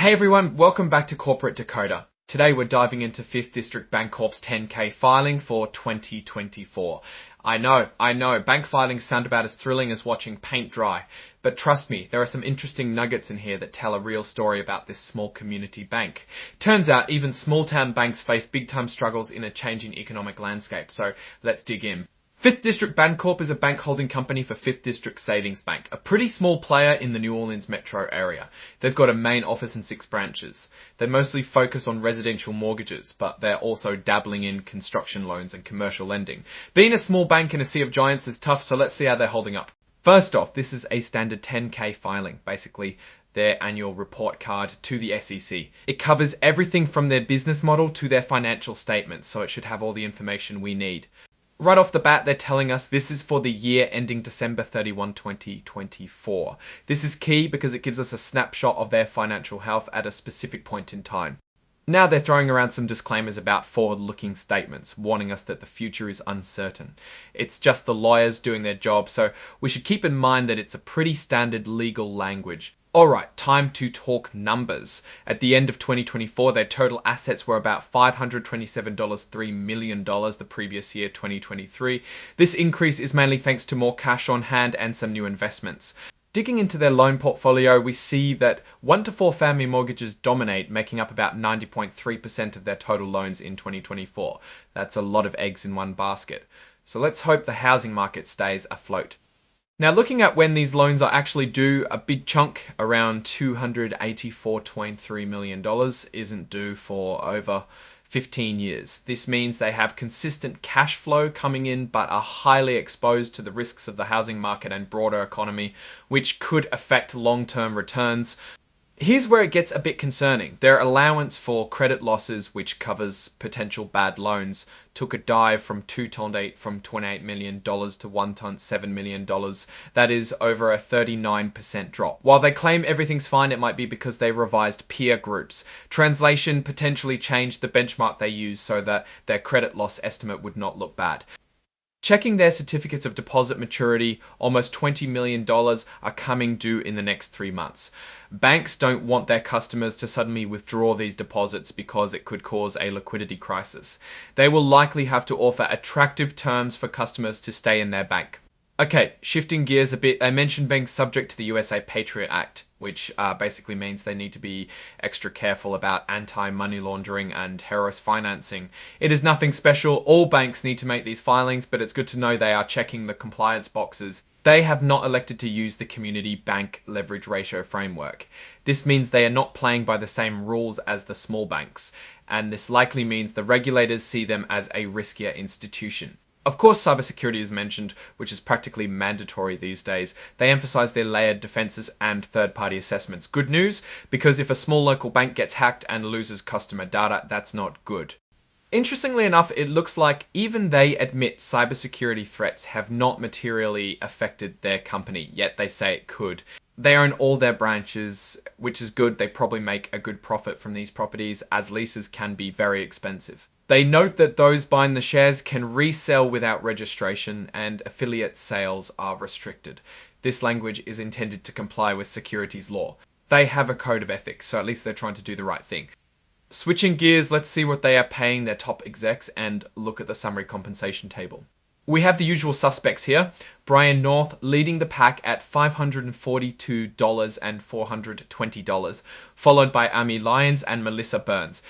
Hey everyone, welcome back to Corporate Decoder. Today we're diving into 5th District Bancorp's 10K filing for 2024. I know, bank filings sound about as thrilling as watching paint dry, but trust me, there are some interesting nuggets in here that tell a real story about this small community bank. Turns out even small town banks face big time struggles in a changing economic landscape, so let's dig in. 5th District Bancorp is a bank holding company for 5th District Savings Bank, a pretty small player in the New Orleans metro area. They've got a main office and 6 branches. They mostly focus on residential mortgages, but they're also dabbling in construction loans and commercial lending. Being a small bank in a sea of giants is tough, so let's see how they're holding up. First off, this is a standard 10K filing, basically their annual report card to the SEC. It covers everything from their business model to their financial statements, so it should have all the information we need. Right off the bat, they're telling us this is for the year ending December 31, 2024. This is key because it gives us a snapshot of their financial health at a specific point in time. Now they're throwing around some disclaimers about forward-looking statements, warning us that the future is uncertain. It's just the lawyers doing their job, so we should keep in mind that it's a pretty standard legal language. Alright, time to talk numbers. At the end of 2024, their total assets were about $527.3 million the previous year, 2023. This increase is mainly thanks to more cash on hand and some new investments. Digging into their loan portfolio, we see that 1 to 4 family mortgages dominate, making up about 90.3% of their total loans in 2024. That's a lot of eggs in one basket. So let's hope the housing market stays afloat. Now looking at when these loans are actually due, a big chunk, around $284.3 million, isn't due for over 15 years. This means they have consistent cash flow coming in, but are highly exposed to the risks of the housing market and broader economy, which could affect long-term returns. Here's where it gets a bit concerning. Their allowance for credit losses, which covers potential bad loans, took a dive from $28 million to $1.7 million. That is over a 39% drop. While they claim everything's fine, it might be because they revised peer groups. Translation potentially changed the benchmark they use so that their credit loss estimate would not look bad. Checking their certificates of deposit maturity, almost $20 million are coming due in the next 3 months. Banks don't want their customers to suddenly withdraw these deposits because it could cause a liquidity crisis. They will likely have to offer attractive terms for customers to stay in their bank. Okay, shifting gears a bit, I mentioned being subject to the USA Patriot Act, which basically means they need to be extra careful about anti-money laundering and terrorist financing. It is nothing special. All banks need to make these filings, but it's good to know they are checking the compliance boxes. They have not elected to use the community bank leverage ratio framework. This means they are not playing by the same rules as the small banks, and this likely means the regulators see them as a riskier institution. Of course, cybersecurity is mentioned, which is practically mandatory these days. They emphasize their layered defenses and third-party assessments. Good news, because if a small local bank gets hacked and loses customer data, that's not good. Interestingly enough, it looks like even they admit cybersecurity threats have not materially affected their company, yet they say it could. They own all their branches, which is good. They probably make a good profit from these properties, as leases can be very expensive. They note that those buying the shares can resell without registration and affiliate sales are restricted. This language is intended to comply with securities law. They have a code of ethics, so at least they're trying to do the right thing. Switching gears, let's see what they are paying their top execs and look at the summary compensation table. We have the usual suspects here. Brian North leading the pack at $542 and $420, followed by Amy Lyons and Melissa Burns.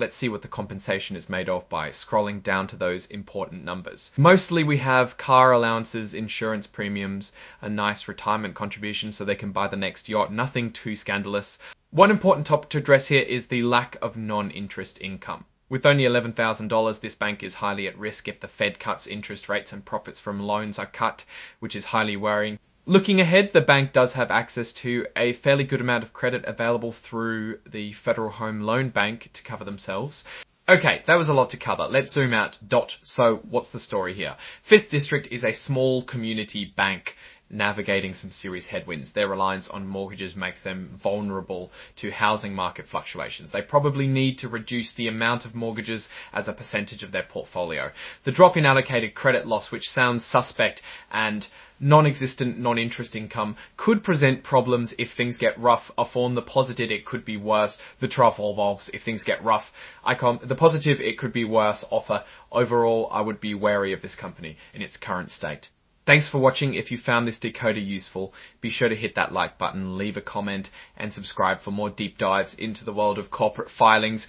Let's see what the compensation is made of by scrolling down to those important numbers. Mostly we have car allowances, insurance premiums, a nice retirement contribution so they can buy the next yacht. Nothing too scandalous. One important topic to address here is the lack of non-interest income. With only $11,000, this bank is highly at risk if the Fed cuts interest rates and profits from loans are cut, which is highly worrying. Looking ahead, the bank does have access to a fairly good amount of credit available through the Federal Home Loan Bank to cover themselves. Okay, that was a lot to cover. Let's zoom out. So what's the story here? 5th District is a small community bank. navigating some serious headwinds. Their reliance on mortgages makes them vulnerable to housing market fluctuations. They probably need to reduce the amount of mortgages as a percentage of their portfolio. The drop in allocated credit loss, which sounds suspect and non-existent non-interest income, could present problems if things get rough. On the positive, it could be worse. The trough evolves if things get rough. The positive, it could be worse offer. Overall, I would be wary of this company in its current state. Thanks for watching. If you found this decoder useful, be sure to hit that like button, leave a comment, and subscribe for more deep dives into the world of corporate filings.